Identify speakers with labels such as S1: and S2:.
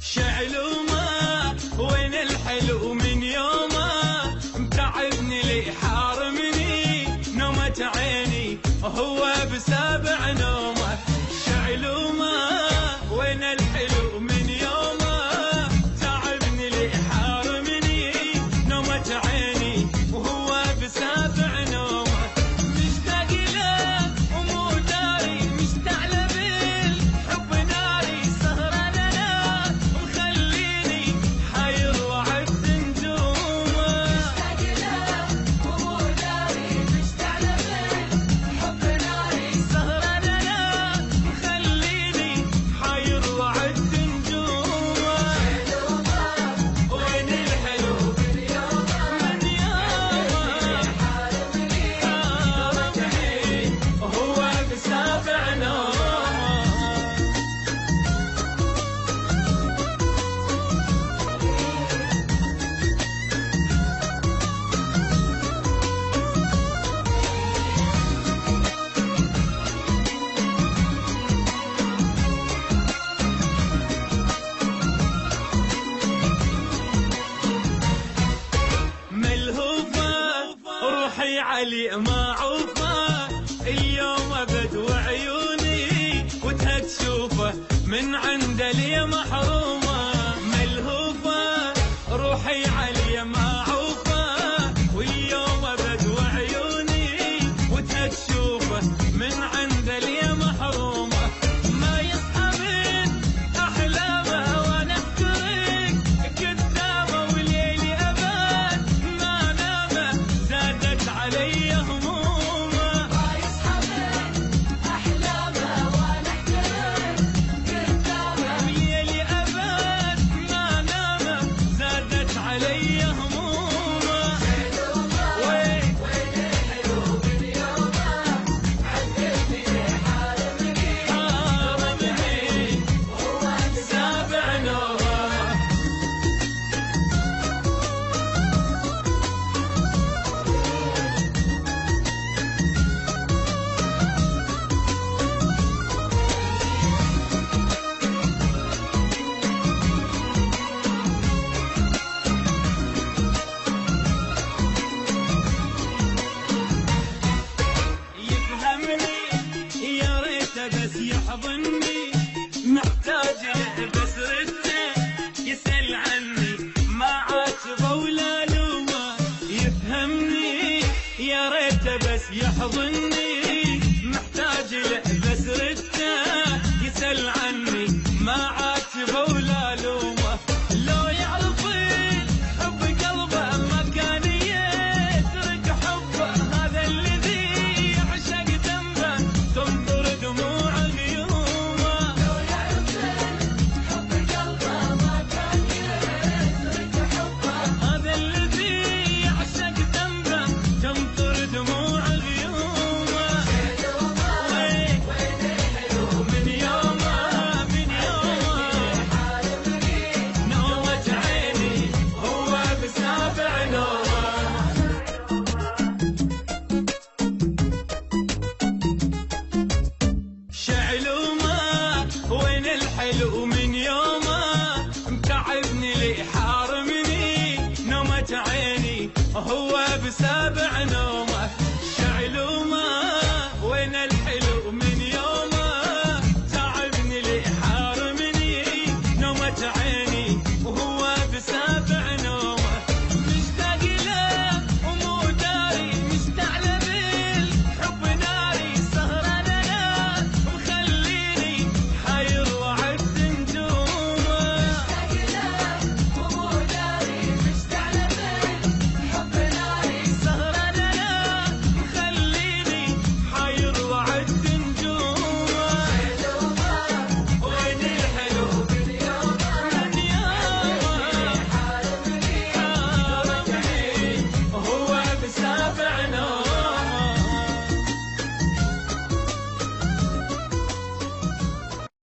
S1: شعلومه وين الحلو من يومه، متعبني لي حارمني نومة عيني هو بسابع نومه. شعلومه وين الحلو من يومه، تعبني لي حارمني نومة عيني وهو بسابع نومه. مشتاق له ومو داري، مشتعل بالحب ناري، سهران انا ومخليني حير وعد نجومه. مشتاق له ومو داري، مشتعل بالحب ناري، سهران انا ومخليني حير وعد نجومه. شعلومه وين الحلو من يومه، من يومه حارمني هو بسابع نومه. ملهوفة روحي علي معوفة، اليوم ابد وعيوني وتها تشوفه من عند لي محرومة. ملهوفة روحي علي معوفة، واليوم ابد وعيوني وتها تشوفه من عند لي محرومة. ما يصحى من احلامه وانا احترق قدامه، وليلي ابد ما نامه زادت علي همومه. ما يصحى من احلامه وانا احترق قدامه، وليلي ابد ما نامه زادت علي همومه. وين الحلو من يومه، عذبني حارمني هو بسابع نومه. يفهمني يا ريته بس يحضني، محتاج له بس رده يسأل عني ما عاتبه ولا لومه. يفهمني يا ريته بس يحضني، محتاج له بس رده يسأل عني ما عاتبه ولا لومه. لو يعرف الحب قلبه ما كان يترك حبه، هذا الذي يعشق ذنبه تنظر دموع غيومه. لو يعرف الحب قلبه ما كان يترك حبه، هذا الذي يعشق ذنبه تنظر دموع غيومه. وين الحلو من يومه، من يومه نومة عيني هو بسابع نومه. شعلومه وين الحلو من يومه، متعبني لي حارمني نومة عيني هو بسابع نومه.